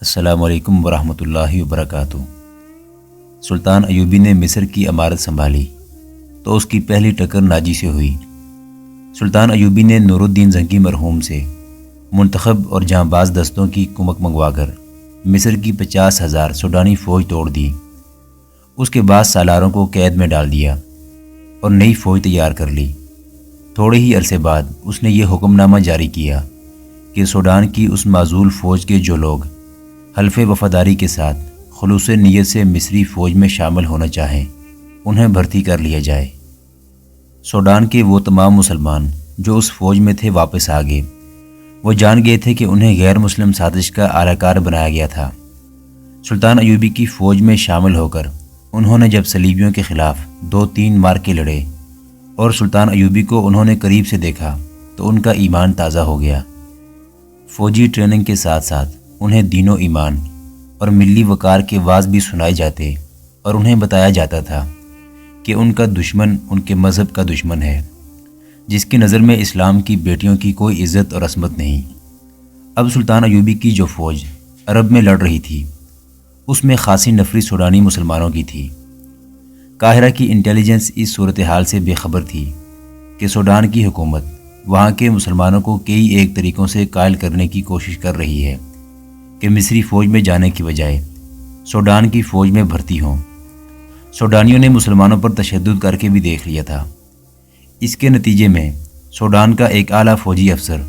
السلام علیکم ورحمۃ اللہ وبرکاتہ۔ سلطان ایوبی نے مصر کی امارت سنبھالی تو اس کی پہلی ٹکر ناجی سے ہوئی۔ سلطان ایوبی نے نور الدین زنگی مرحوم سے منتخب اور جاں باز دستوں کی کمک منگوا کر مصر کی 50,000 سوڈانی فوج توڑ دی۔ اس کے بعد سالاروں کو قید میں ڈال دیا اور نئی فوج تیار کر لی۔ تھوڑے ہی عرصے بعد اس نے یہ حکم نامہ جاری کیا کہ سوڈان کی اس معزول فوج کے جو لوگ حلف وفاداری کے ساتھ خلوص نیت سے مصری فوج میں شامل ہونا چاہیں انہیں بھرتی کر لیا جائے۔ سوڈان کے وہ تمام مسلمان جو اس فوج میں تھے واپس آ گئے۔ وہ جان گئے تھے کہ انہیں غیر مسلم سازش کا اعلی کار بنایا گیا تھا۔ سلطان ایوبی کی فوج میں شامل ہو کر انہوں نے جب صلیبیوں کے خلاف 2-3 مارکے لڑے اور سلطان ایوبی کو انہوں نے قریب سے دیکھا تو ان کا ایمان تازہ ہو گیا۔ فوجی ٹریننگ کے ساتھ ساتھ انہیں دین و ایمان اور ملی وقار کے واعظ بھی سنائے جاتے اور انہیں بتایا جاتا تھا کہ ان کا دشمن ان کے مذہب کا دشمن ہے، جس کی نظر میں اسلام کی بیٹیوں کی کوئی عزت اور عصمت نہیں۔ اب سلطان ایوبی کی جو فوج عرب میں لڑ رہی تھی اس میں خاصی نفری سوڈانی مسلمانوں کی تھی۔ قاہرہ کی انٹیلیجنس اس صورتحال سے بے خبر تھی کہ سوڈان کی حکومت وہاں کے مسلمانوں کو کئی ایک طریقوں سے قائل کرنے کی کوشش کر رہی ہے کہ مصری فوج میں جانے کی بجائے سوڈان کی فوج میں بھرتی ہوں۔ سوڈانیوں نے مسلمانوں پر تشدد کر کے بھی دیکھ لیا تھا۔ اس کے نتیجے میں سوڈان کا ایک اعلیٰ فوجی افسر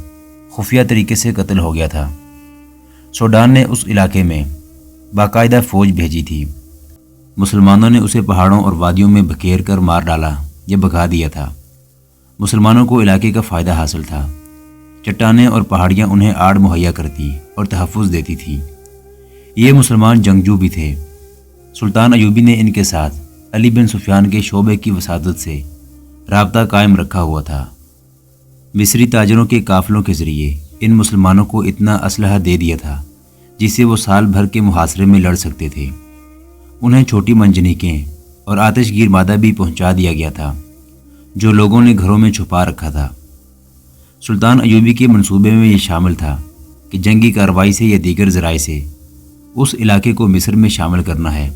خفیہ طریقے سے قتل ہو گیا تھا۔ سوڈان نے اس علاقے میں باقاعدہ فوج بھیجی تھی۔ مسلمانوں نے اسے پہاڑوں اور وادیوں میں بکھیر کر مار ڈالا یا بھگا دیا تھا۔ مسلمانوں کو علاقے کا فائدہ حاصل تھا۔ چٹانیں اور پہاڑیاں انہیں آڑ مہیا کرتی اور تحفظ دیتی تھیں۔ یہ مسلمان جنگجو بھی تھے۔ سلطان ایوبی نے ان کے ساتھ علی بن سفیان کے شعبے کی وساطت سے رابطہ قائم رکھا ہوا تھا۔ مصری تاجروں کے قافلوں کے ذریعے ان مسلمانوں کو اتنا اسلحہ دے دیا تھا جس سے وہ سال بھر کے محاصرے میں لڑ سکتے تھے۔ انہیں چھوٹی منجنیقیں اور آتش گیر مادہ بھی پہنچا دیا گیا تھا جو لوگوں نے گھروں میں چھپا رکھا تھا۔ سلطان ایوبی کے منصوبے میں یہ شامل تھا کہ جنگی کارروائی سے یا دیگر ذرائع سے اس علاقے کو مصر میں شامل کرنا ہے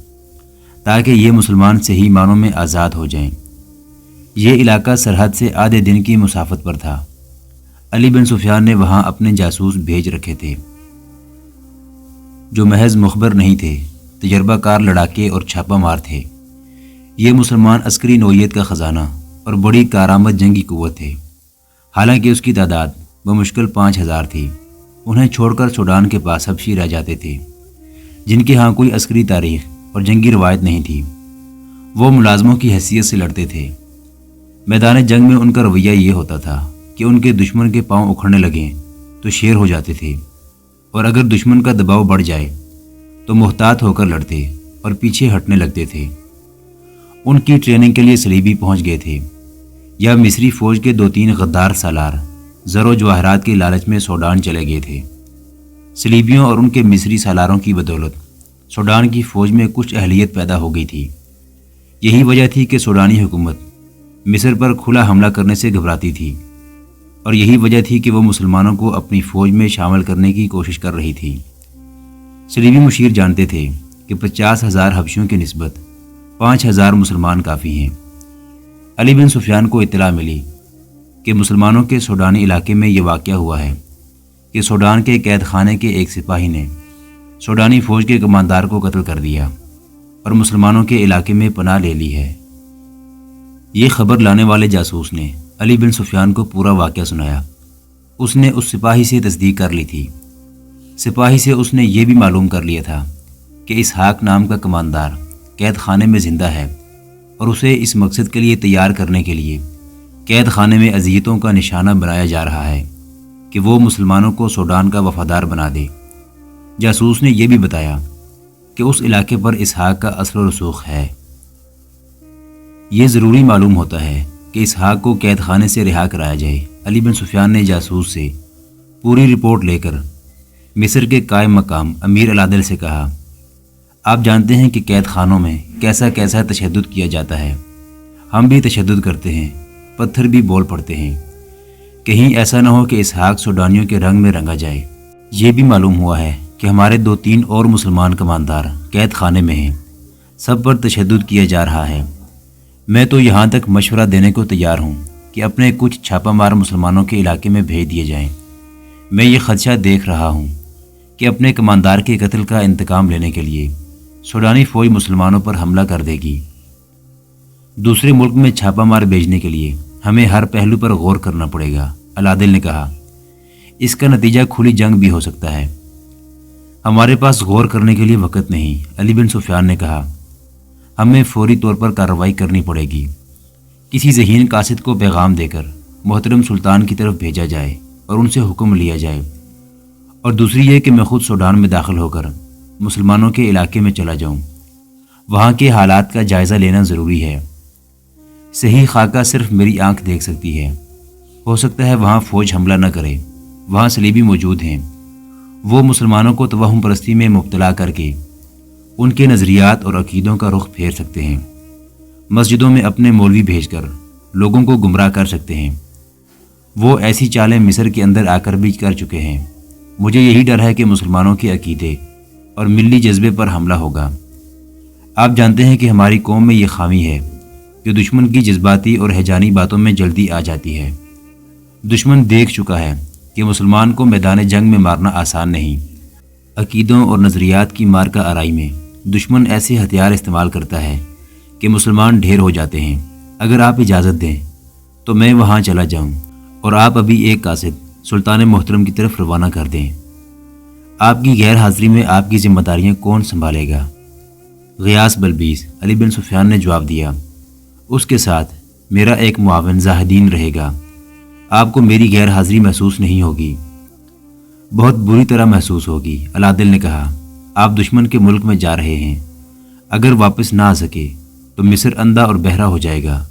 تاکہ یہ مسلمان صحیح معنوں میں آزاد ہو جائیں۔ یہ علاقہ سرحد سے آدھے دن کی مسافت پر تھا۔ علی بن سفیان نے وہاں اپنے جاسوس بھیج رکھے تھے جو محض مخبر نہیں تھے، تجربہ کار لڑاکے اور چھاپہ مار تھے۔ یہ مسلمان عسکری نوعیت کا خزانہ اور بڑی کارآمد جنگی قوت تھے، حالانکہ اس کی تعداد بمشکل 5,000 تھی۔ انہیں چھوڑ کر سوڈان کے پاس حبشی رہ جاتے تھے جن کے ہاں کوئی عسکری تاریخ اور جنگی روایت نہیں تھی۔ وہ ملازموں کی حیثیت سے لڑتے تھے۔ میدان جنگ میں ان کا رویہ یہ ہوتا تھا کہ ان کے دشمن کے پاؤں اکھڑنے لگیں تو شیر ہو جاتے تھے، اور اگر دشمن کا دباؤ بڑھ جائے تو محتاط ہو کر لڑتے اور پیچھے ہٹنے لگتے تھے۔ ان کی ٹریننگ کے لیے صلیبی پہنچ گئے تھے یا مصری فوج کے 2-3 غدار سالار زر و جواہرات کے لالچ میں سوڈان چلے گئے تھے۔ صلیبیوں اور ان کے مصری سالاروں کی بدولت سوڈان کی فوج میں کچھ اہلیت پیدا ہو گئی تھی۔ یہی وجہ تھی کہ سوڈانی حکومت مصر پر کھلا حملہ کرنے سے گھبراتی تھی، اور یہی وجہ تھی کہ وہ مسلمانوں کو اپنی فوج میں شامل کرنے کی کوشش کر رہی تھی۔ صلیبی مشیر جانتے تھے کہ 50,000 حبشیوں کی نسبت 5,000 مسلمان کافی ہیں۔ علی بن سفیان کو اطلاع ملی کہ مسلمانوں کے سوڈانی علاقے میں یہ واقعہ ہوا ہے کہ سوڈان کے قید خانے کے ایک سپاہی نے سوڈانی فوج کے کماندار کو قتل کر دیا اور مسلمانوں کے علاقے میں پناہ لے لی ہے۔ یہ خبر لانے والے جاسوس نے علی بن سفیان کو پورا واقعہ سنایا۔ اس نے اس سپاہی سے تصدیق کر لی تھی۔ سپاہی سے اس نے یہ بھی معلوم کر لیا تھا کہ اسحاق نام کا کماندار قید خانے میں زندہ ہے، اور اسے اس مقصد کے لیے تیار کرنے کے لیے قید خانے میں اذیتوں کا نشانہ بنایا جا رہا ہے کہ وہ مسلمانوں کو سوڈان کا وفادار بنا دے۔ جاسوس نے یہ بھی بتایا کہ اس علاقے پر اسحاق کا اثر و رسوخ ہے۔ یہ ضروری معلوم ہوتا ہے کہ اسحاق کو قید خانے سے رہا کرایا جائے۔ علی بن سفیان نے جاسوس سے پوری رپورٹ لے کر مصر کے قائم مقام امیر العادل سے کہا، آپ جانتے ہیں کہ قید خانوں میں کیسا کیسا تشدد کیا جاتا ہے۔ ہم بھی تشدد کرتے ہیں، پتھر بھی بول پڑتے ہیں۔ کہیں ایسا نہ ہو کہ اسحاق سوڈانیوں کے رنگ میں رنگا جائے۔ یہ بھی معلوم ہوا ہے کہ ہمارے 2-3 اور مسلمان کماندار قید خانے میں ہیں، سب پر تشدد کیا جا رہا ہے۔ میں تو یہاں تک مشورہ دینے کو تیار ہوں کہ اپنے کچھ چھاپہ مار مسلمانوں کے علاقے میں بھیج دیے جائیں۔ میں یہ خدشہ دیکھ رہا ہوں کہ اپنے کماندار کے قتل کا انتقام لینے کے لیے سوڈانی فوج مسلمانوں پر حملہ کر دے گی۔ دوسرے ملک میں چھاپہ مار بھیجنے کے لیے ہمیں ہر پہلو پر غور کرنا پڑے گا، العادل نے کہا۔ اس کا نتیجہ کھلی جنگ بھی ہو سکتا ہے۔ ہمارے پاس غور کرنے کے لیے وقت نہیں، علی بن سفیان نے کہا۔ ہمیں فوری طور پر کارروائی کرنی پڑے گی۔ کسی ذہین قاصد کو پیغام دے کر محترم سلطان کی طرف بھیجا جائے اور ان سے حکم لیا جائے، اور دوسری یہ کہ میں خود سوڈان میں داخل ہو کر مسلمانوں کے علاقے میں چلا جاؤں۔ وہاں کے حالات کا جائزہ لینا ضروری ہے۔ صحیح خاکہ صرف میری آنکھ دیکھ سکتی ہے۔ ہو سکتا ہے وہاں فوج حملہ نہ کرے، وہاں صلیبی موجود ہیں۔ وہ مسلمانوں کو توہم پرستی میں مبتلا کر کے ان کے نظریات اور عقیدوں کا رخ پھیر سکتے ہیں۔ مسجدوں میں اپنے مولوی بھیج کر لوگوں کو گمراہ کر سکتے ہیں۔ وہ ایسی چالیں مصر کے اندر آ کر بھی کر چکے ہیں۔ مجھے یہی ڈر ہے کہ مسلمانوں کے عقیدے اور ملی جذبے پر حملہ ہوگا۔ آپ جانتے ہیں کہ ہماری قوم میں یہ خامی ہے کہ دشمن کی جذباتی اور ہیجانی باتوں میں جلدی آ جاتی ہے۔ دشمن دیکھ چکا ہے کہ مسلمان کو میدان جنگ میں مارنا آسان نہیں۔ عقیدوں اور نظریات کی مارکہ آرائی میں دشمن ایسے ہتھیار استعمال کرتا ہے کہ مسلمان ڈھیر ہو جاتے ہیں۔ اگر آپ اجازت دیں تو میں وہاں چلا جاؤں اور آپ ابھی ایک قاصد سلطان محترم کی طرف روانہ کر دیں۔ آپ کی غیر حاضری میں آپ کی ذمہ داریاں کون سنبھالے گا؟ غیاث بلبیس، علی بن سفیان نے جواب دیا۔ اس کے ساتھ میرا ایک معاون زاہدین رہے گا۔ آپ کو میری غیر حاضری محسوس نہیں ہوگی؟ بہت بری طرح محسوس ہوگی، العادل نے کہا۔ آپ دشمن کے ملک میں جا رہے ہیں۔ اگر واپس نہ آ سکے تو مصر اندھا اور بہرا ہو جائے گا۔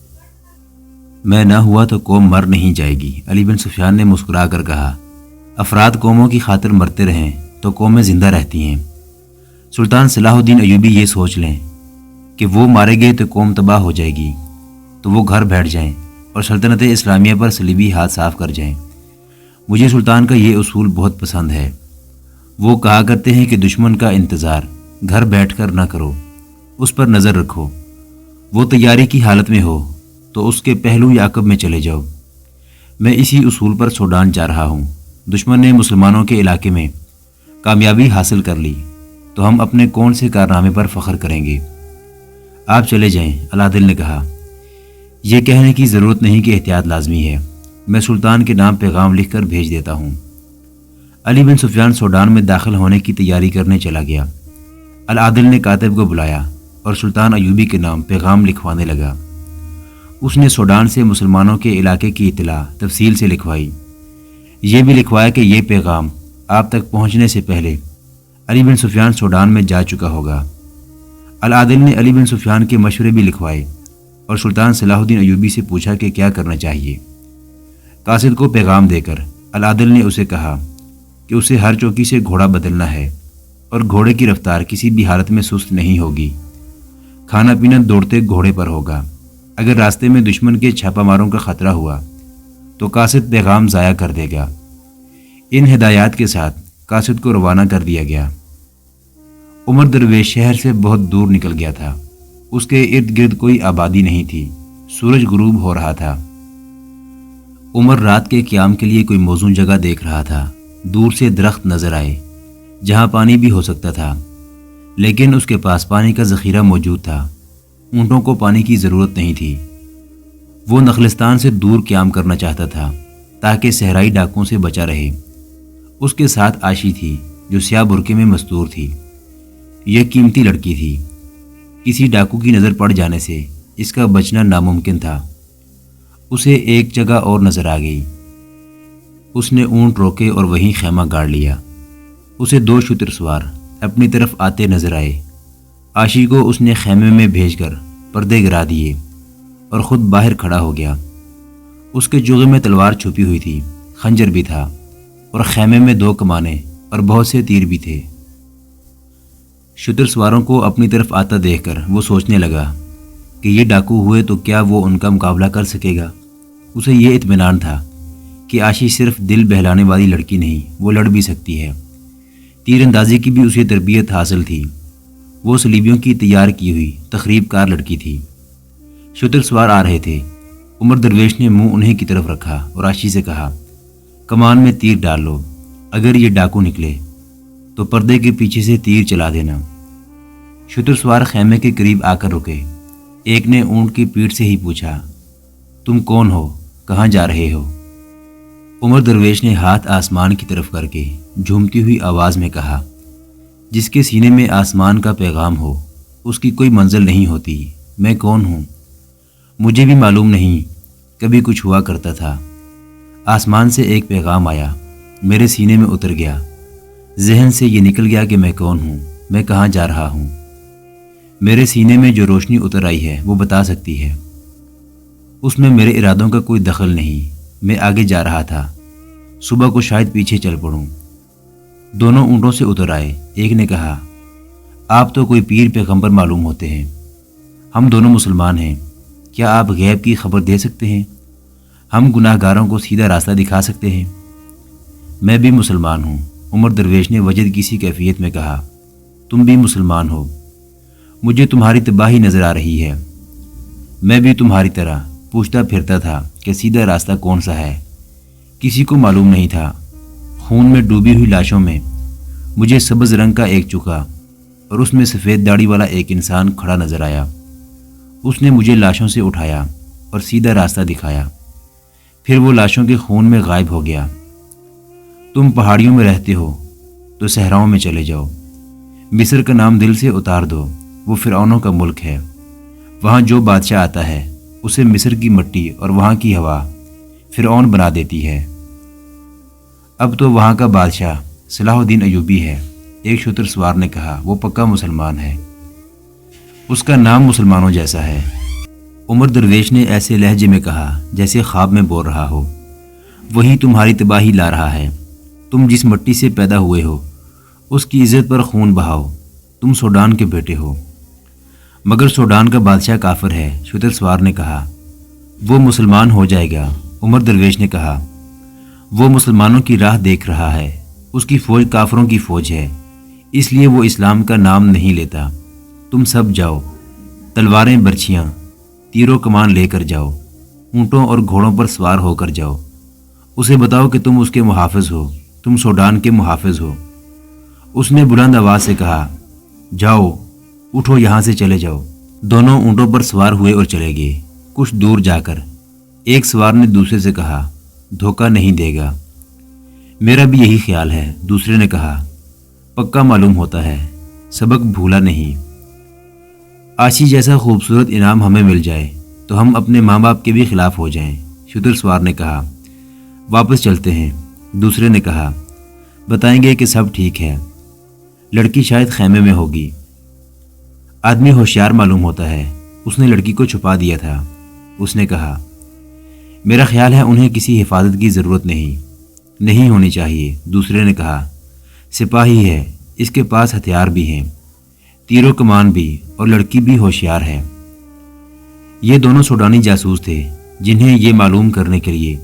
میں نہ ہوا تو قوم مر نہیں جائے گی، علی بن سفیان نے مسکرا کر کہا۔ افراد قوموں کی خاطر مرتے رہیں تو قومیں زندہ رہتی ہیں۔ سلطان صلاح الدین ایوبی یہ سوچ لیں کہ وہ مارے گئے تو قوم تباہ ہو جائے گی، تو وہ گھر بیٹھ جائیں اور سلطنت اسلامیہ پر صلیبی ہاتھ صاف کر جائیں۔ مجھے سلطان کا یہ اصول بہت پسند ہے۔ وہ کہا کرتے ہیں کہ دشمن کا انتظار گھر بیٹھ کر نہ کرو، اس پر نظر رکھو۔ وہ تیاری کی حالت میں ہو تو اس کے پہلو یا عقب میں چلے جاؤ۔ میں اسی اصول پر سوڈان جا رہا ہوں۔ دشمن نے مسلمانوں کے علاقے میں کامیابی حاصل کر لی تو ہم اپنے کون سے کارنامے پر فخر کریں گے؟ آپ چلے جائیں، العادل نے کہا۔ یہ کہنے کی ضرورت نہیں کہ احتیاط لازمی ہے۔ میں سلطان کے نام پیغام لکھ کر بھیج دیتا ہوں۔ علی بن سفیان سوڈان میں داخل ہونے کی تیاری کرنے چلا گیا۔ العادل نے کاتب کو بلایا اور سلطان ایوبی کے نام پیغام لکھوانے لگا۔ اس نے سوڈان سے مسلمانوں کے علاقے کی اطلاع تفصیل سے لکھوائی۔ یہ بھی لکھوایا کہ یہ پیغام آپ تک پہنچنے سے پہلے علی بن سفیان سوڈان میں جا چکا ہوگا۔ العادل نے علی بن سفیان کے مشورے بھی لکھوائے اور سلطان صلاح الدین ایوبی سے پوچھا کہ کیا کرنا چاہیے۔ قاصد کو پیغام دے کر العادل نے اسے کہا کہ اسے ہر چوکی سے گھوڑا بدلنا ہے اور گھوڑے کی رفتار کسی بھی حالت میں سست نہیں ہوگی۔ کھانا پینا دوڑتے گھوڑے پر ہوگا۔ اگر راستے میں دشمن کے چھاپہ ماروں کا خطرہ ہوا تو قاصد پیغام ضائع کر دے گا۔ ان ہدایات کے ساتھ قاصد کو روانہ کر دیا گیا۔ عمر درویش شہر سے بہت دور نکل گیا تھا۔ اس کے ارد گرد کوئی آبادی نہیں تھی۔ سورج غروب ہو رہا تھا۔ عمر رات کے قیام کے لیے کوئی موزوں جگہ دیکھ رہا تھا۔ دور سے درخت نظر آئے جہاں پانی بھی ہو سکتا تھا، لیکن اس کے پاس پانی کا ذخیرہ موجود تھا۔ اونٹوں کو پانی کی ضرورت نہیں تھی۔ وہ نخلستان سے دور قیام کرنا چاہتا تھا تاکہ صحرائی ڈاکوں سے بچا رہے۔ اس کے ساتھ عاشی تھی جو سیاہ برقعے میں مستور تھی۔ یہ قیمتی لڑکی تھی۔ کسی ڈاکو کی نظر پڑ جانے سے اس کا بچنا ناممکن تھا۔ اسے ایک جگہ اور نظر آ گئی۔ اس نے اونٹ روکے اور وہیں خیمہ گاڑ لیا۔ اسے 2 شتر سوار اپنی طرف آتے نظر آئے۔ عاشی کو اس نے خیمے میں بھیج کر پردے گرا دیے اور خود باہر کھڑا ہو گیا۔ اس کے جوغے میں تلوار چھپی ہوئی تھی، خنجر بھی تھا، اور خیمے میں 2 کمانیں اور بہت سے تیر بھی تھے۔ شتر سواروں کو اپنی طرف آتا دیکھ کر وہ سوچنے لگا کہ یہ ڈاکو ہوئے تو کیا وہ ان کا مقابلہ کر سکے گا؟ اسے یہ اطمینان تھا کہ عاشی صرف دل بہلانے والی لڑکی نہیں، وہ لڑ بھی سکتی ہے۔ تیر اندازی کی بھی اسے تربیت حاصل تھی۔ وہ صلیبیوں کی تیار کی ہوئی تقریب کار لڑکی تھی۔ شتر سوار آ رہے تھے۔ عمر درویش نے منہ انہیں کی طرف رکھا اور عاشی سے کہا، کمان میں تیر ڈال لو، اگر یہ ڈاکو نکلے تو پردے کے پیچھے سے تیر چلا دینا۔ شتر سوار خیمے کے قریب آ کر رکے۔ ایک نے اونٹ کی پیٹھ سے ہی پوچھا، تم کون ہو، کہاں جا رہے ہو؟ عمر درویش نے ہاتھ آسمان کی طرف کر کے جھومتی ہوئی آواز میں کہا، جس کے سینے میں آسمان کا پیغام ہو اس کی کوئی منزل نہیں ہوتی۔ میں کون ہوں مجھے بھی معلوم نہیں، کبھی کچھ ہوا کرتا تھا۔ آسمان سے ایک پیغام آیا، میرے سینے میں اتر گیا، ذہن سے یہ نکل گیا کہ میں کون ہوں، میں کہاں جا رہا ہوں۔ میرے سینے میں جو روشنی اتر آئی ہے وہ بتا سکتی ہے، اس میں میرے ارادوں کا کوئی دخل نہیں۔ میں آگے جا رہا تھا، صبح کو شاید پیچھے چل پڑوں۔ دونوں اونٹوں سے اتر آئے۔ ایک نے کہا، آپ تو کوئی پیر پیغمبر معلوم ہوتے ہیں، ہم دونوں مسلمان ہیں، کیا آپ غیب کی خبر دے سکتے ہیں؟ ہم گناہ گاروں کو سیدھا راستہ دکھا سکتے ہیں۔ میں بھی مسلمان ہوں، عمر درویش نے وجد کی سی کیفیت میں کہا، تم بھی مسلمان ہو، مجھے تمہاری تباہی نظر آ رہی ہے۔ میں بھی تمہاری طرح پوچھتا پھرتا تھا کہ سیدھا راستہ کون سا ہے، کسی کو معلوم نہیں تھا۔ خون میں ڈوبی ہوئی لاشوں میں مجھے سبز رنگ کا ایک چکا اور اس میں سفید داڑھی والا ایک انسان کھڑا نظر آیا۔ اس نے مجھے لاشوں سے اٹھایا اور سیدھا راستہ دکھایا، پھر وہ لاشوں کے خون میں غائب ہو گیا۔ تم پہاڑیوں میں رہتے ہو تو صحراؤں میں چلے جاؤ، مصر کا نام دل سے اتار دو، وہ فرعونوں کا ملک ہے۔ وہاں جو بادشاہ آتا ہے اسے مصر کی مٹی اور وہاں کی ہوا فرعون بنا دیتی ہے۔ اب تو وہاں کا بادشاہ صلاح الدین ایوبی ہے۔ ایک شتر سوار نے کہا، وہ پکا مسلمان ہے، اس کا نام مسلمانوں جیسا ہے۔ عمر درویش نے ایسے لہجے میں کہا جیسے خواب میں بول رہا ہو، وہی تمہاری تباہی لا رہا ہے۔ تم جس مٹی سے پیدا ہوئے ہو اس کی عزت پر خون بہاؤ، تم سوڈان کے بیٹے ہو۔ مگر سوڈان کا بادشاہ کافر ہے، شتر سوار نے کہا، وہ مسلمان ہو جائے گا۔ عمر درویش نے کہا، وہ مسلمانوں کی راہ دیکھ رہا ہے، اس کی فوج کافروں کی فوج ہے، اس لیے وہ اسلام کا نام نہیں لیتا۔ تم سب جاؤ، تلواریں برچھیاں تیر و کمان لے کر جاؤ، اونٹوں اور گھوڑوں پر سوار ہو کر جاؤ، اسے بتاؤ کہ تم اس کے محافظ ہو، تم سوڈان کے محافظ ہو۔ اس نے بلند آواز سے کہا، جاؤ، اٹھو، یہاں سے چلے جاؤ۔ دونوں اونٹوں پر سوار ہوئے اور چلے گئے۔ کچھ دور جا کر ایک سوار نے دوسرے سے کہا، دھوکہ نہیں دے گا۔ میرا بھی یہی خیال ہے، دوسرے نے کہا، پکا معلوم ہوتا ہے، سبق بھولا نہیں۔ عاشی جیسا خوبصورت انعام ہمیں مل جائے تو ہم اپنے ماں باپ کے بھی خلاف ہو جائیں۔ شتر سوار نے کہا، واپس چلتے ہیں۔ دوسرے نے کہا، بتائیں گے کہ سب ٹھیک ہے، لڑکی شاید خیمے میں ہوگی۔ آدمی ہوشیار معلوم ہوتا ہے، اس نے لڑکی کو چھپا دیا تھا۔ اس نے کہا، میرا خیال ہے انہیں کسی حفاظت کی ضرورت نہیں ہونی چاہیے۔ دوسرے نے کہا، سپاہی ہے، اس کے پاس ہتھیار بھی ہیں، تیر و کمان بھی، اور لڑکی بھی ہوشیار ہے۔ یہ دونوں سوڈانی جاسوس تھے جنہیں یہ معلوم کرنے کے لیے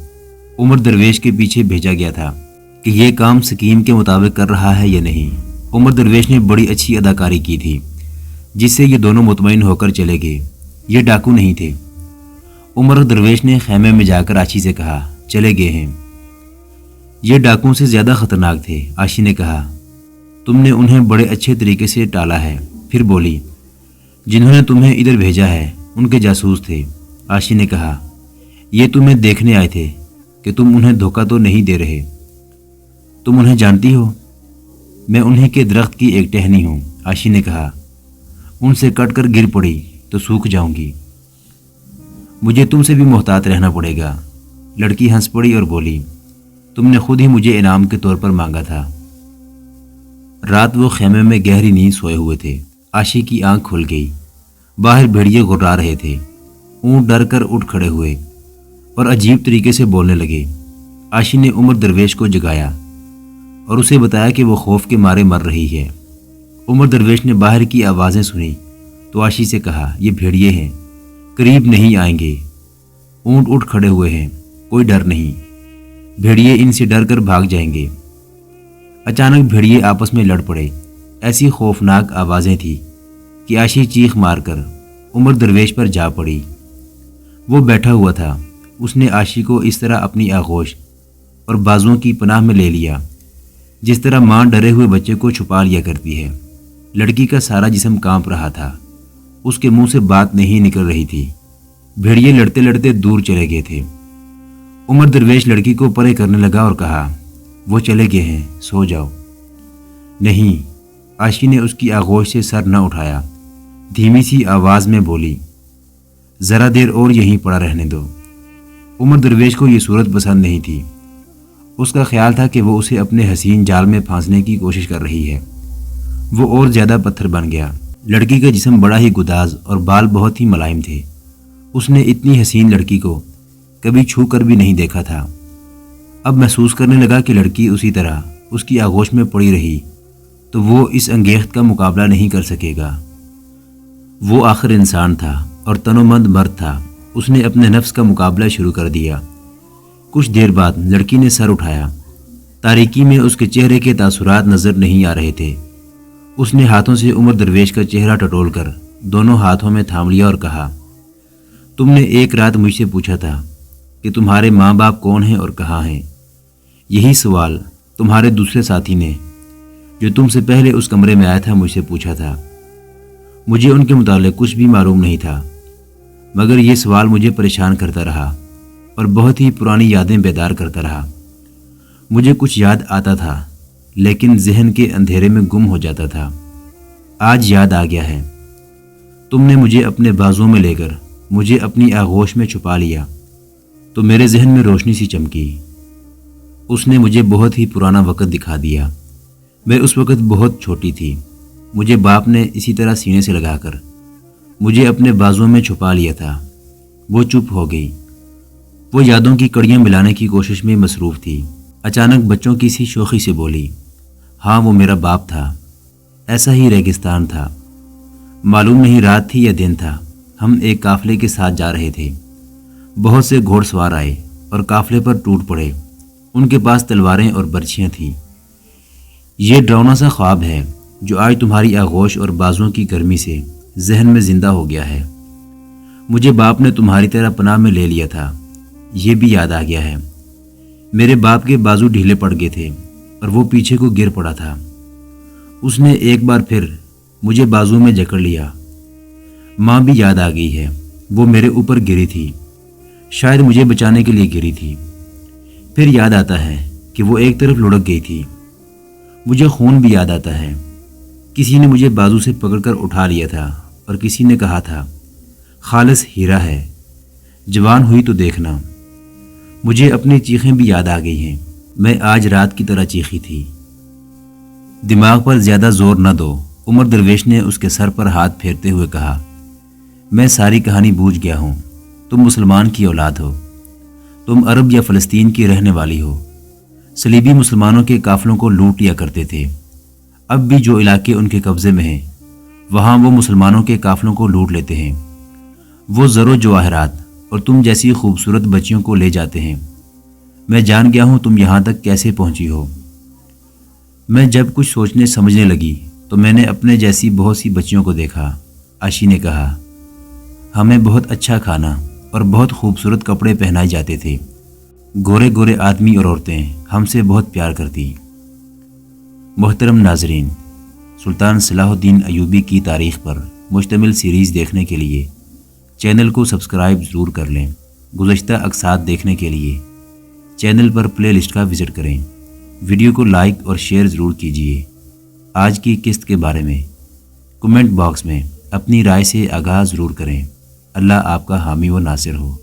عمر درویش کے پیچھے بھیجا گیا تھا کہ یہ کام سکیم کے مطابق کر رہا ہے یا نہیں۔ عمر درویش نے بڑی اچھی اداکاری کی تھی جس سے یہ دونوں مطمئن ہو کر چلے گئے، یہ ڈاکو نہیں تھے۔ عمر درویش نے خیمے میں جا کر عاشی سے کہا، چلے گئے ہیں، یہ ڈاکوؤں سے زیادہ خطرناک تھے۔ عاشی نے کہا، تم نے انہیں بڑے اچھے طریقے سے ٹالا ہے۔ پھر بولی، جنہوں نے تمہیں ادھر بھیجا ہے ان کے جاسوس تھے۔ عاشی نے کہا، یہ تمہیں دیکھنے آئے تھے کہ تم انہیں دھوکہ تو نہیں دے رہے۔ تم انہیں جانتی ہو؟ میں انہیں کے درخت کی ایک ٹہنی ہوں۔ عاشی نے کہا، ان سے کٹ کر گر پڑی تو سوکھ جاؤں گی، مجھے تم سے بھی محتاط رہنا پڑے گا۔ لڑکی ہنس پڑی اور بولی، تم نے خود ہی مجھے انعام کے طور پر مانگا تھا۔ رات وہ خیمے میں گہری نیند سوئے ہوئے تھے۔ عاشی کی آنکھ کھل گئی، باہر بھیڑیے گھرا رہے تھے۔ اونٹ ڈر کر اٹھ کھڑے ہوئے اور عجیب طریقے سے بولنے لگے۔ عاشی نے عمر درویش کو جگایا اور اسے بتایا کہ وہ خوف کے مارے مر رہی ہے۔ عمر درویش نے باہر کی آوازیں سنی تو عاشی سے کہا، یہ بھیڑیے ہیں، قریب نہیں آئیں گے۔ اونٹ اٹھ کھڑے ہوئے ہیں، کوئی ڈر نہیں، بھیڑیے ان سے ڈر کر بھاگ جائیں گے۔ اچانک بھیڑیے آپس میں لڑ پڑے۔ ایسی خوفناک آوازیں تھیں کہ عاشی چیخ مار کر عمر درویش پر جا پڑی۔ وہ بیٹھا ہوا تھا۔ اس نے عاشی کو اس طرح اپنی آغوش اور بازوؤں کی پناہ میں لے لیا جس طرح ماں ڈرے ہوئے بچے کو چھپا لیا کرتی ہے۔ لڑکی کا سارا جسم کانپ رہا تھا۔ اس کے منہ سے بات نہیں نکل رہی تھی۔ بھیڑیے لڑتے لڑتے دور چلے گئے تھے۔ عمر درویش لڑکی کو پرے کرنے لگا اور کہا، وہ چلے گئے ہیں، سو جاؤ۔ نہیں، عاشی نے اس کی آغوش سے سر نہ اٹھایا۔ دھیمی سی آواز میں بولی، ذرا دیر اور یہیں پڑا رہنے دو۔ عمر درویش کو یہ صورت پسند نہیں تھی۔ اس کا خیال تھا کہ وہ اسے اپنے حسین جال میں پھانسنے کی کوشش کر رہی ہے۔ وہ اور زیادہ پتھر بن گیا۔ لڑکی کا جسم بڑا ہی گداز اور بال بہت ہی ملائم تھے۔ اس نے اتنی حسین لڑکی کو کبھی چھو کر بھی نہیں دیکھا تھا۔ اب محسوس کرنے لگا کہ لڑکی اسی طرح اس کی آغوش میں پڑی رہی تو وہ اس انگیخت کا مقابلہ نہیں کر سکے گا۔ وہ آخر انسان تھا اور تن و مند مرد تھا۔ اس نے اپنے نفس کا مقابلہ شروع کر دیا۔ کچھ دیر بعد لڑکی نے سر اٹھایا۔ تاریکی میں اس کے چہرے کے تاثرات نظر نہیں آ رہے تھے۔ اس نے ہاتھوں سے عمر درویش کا چہرہ ٹٹول کر دونوں ہاتھوں میں تھام لیا اور کہا، تم نے ایک رات مجھ سے پوچھا تھا کہ تمہارے ماں باپ کون ہیں اور کہاں ہیں۔ یہی سوال تمہارے دوسرے ساتھی نے جو تم سے پہلے اس کمرے میں آیا تھا مجھ سے پوچھا تھا۔ مجھے ان کے متعلق کچھ بھی معلوم نہیں تھا، مگر یہ سوال مجھے پریشان کرتا رہا اور بہت ہی پرانی یادیں بیدار کرتا رہا۔ مجھے کچھ یاد آتا تھا لیکن ذہن کے اندھیرے میں گم ہو جاتا تھا۔ آج یاد آ گیا ہے۔ تم نے مجھے اپنے بازوؤں میں لے کر مجھے اپنی آغوش میں چھپا لیا تو میرے ذہن میں روشنی سی چمکی۔ اس نے مجھے بہت ہی پرانا وقت دکھا دیا۔ میں اس وقت بہت چھوٹی تھی۔ مجھے باپ نے اسی طرح سینے سے لگا کر مجھے اپنے بازوؤں میں چھپا لیا تھا۔ وہ چپ ہو گئی۔ وہ یادوں کی کڑیاں ملانے کی کوشش میں مصروف تھی۔ اچانک بچوں کی سی شوخی سے بولی، ہاں وہ میرا باپ تھا۔ ایسا ہی ریگستان تھا۔ معلوم نہیں رات تھی یا دن تھا۔ ہم ایک قافلے کے ساتھ جا رہے تھے۔ بہت سے گھوڑ سوار آئے اور قافلے پر ٹوٹ پڑے۔ ان کے پاس تلواریں اور برچھیاں تھیں۔ یہ ڈراؤنا سا خواب ہے جو آج تمہاری آغوش اور بازوؤں کی گرمی سے ذہن میں زندہ ہو گیا ہے۔ مجھے باپ نے تمہاری طرح پناہ میں لے لیا تھا، یہ بھی یاد آ گیا ہے۔ میرے باپ کے بازو ڈھیلے پڑ گئے تھے اور وہ پیچھے کو گر پڑا تھا۔ اس نے ایک بار پھر مجھے بازو میں جکڑ لیا۔ ماں بھی یاد آ گئی ہے۔ وہ میرے اوپر گری تھی، شاید مجھے بچانے کے لیے گری تھی۔ پھر یاد آتا ہے کہ وہ ایک طرف لڑک گئی تھی۔ مجھے خون بھی یاد آتا ہے۔ کسی نے مجھے بازو سے پکڑ کر اٹھا لیا تھا اور کسی نے کہا تھا، خالص ہیرا ہے، جوان ہوئی تو دیکھنا۔ مجھے اپنی چیخیں بھی یاد آ گئی ہیں۔ میں آج رات کی طرح چیخی تھی۔ دماغ پر زیادہ زور نہ دو، عمر درویش نے اس کے سر پر ہاتھ پھیرتے ہوئے کہا، میں ساری کہانی بوجھ گیا ہوں۔ تم مسلمان کی اولاد ہو۔ تم عرب یا فلسطین کی رہنے والی ہو۔ صلیبی مسلمانوں کے قافلوں کو لوٹ لیا کرتے تھے۔ اب بھی جو علاقے ان کے قبضے میں ہیں وہاں وہ مسلمانوں کے قافلوں کو لوٹ لیتے ہیں۔ وہ زر و جواہرات اور تم جیسی خوبصورت بچیوں کو لے جاتے ہیں۔ میں جان گیا ہوں تم یہاں تک کیسے پہنچی ہو۔ میں جب کچھ سوچنے سمجھنے لگی تو میں نے اپنے جیسی بہت سی بچیوں کو دیکھا۔ عاشی نے کہا، ہمیں بہت اچھا کھانا اور بہت خوبصورت کپڑے پہنائے جاتے تھے۔ گورے گورے آدمی اور عورتیں ہم سے بہت پیار کرتی۔ محترم ناظرین، سلطان صلاح الدین ایوبی کی تاریخ پر مشتمل سیریز دیکھنے کے لیے چینل کو سبسکرائب ضرور کر لیں۔ گزشتہ اقساط دیکھنے کے لیے چینل پر پلے لسٹ کا وزٹ کریں۔ ویڈیو کو لائک اور شیئر ضرور کیجیے۔ آج کی قسط کے بارے میں کمنٹ باکس میں اپنی رائے سے آگاہ ضرور کریں۔ اللہ آپ کا حامی و ناصر ہو۔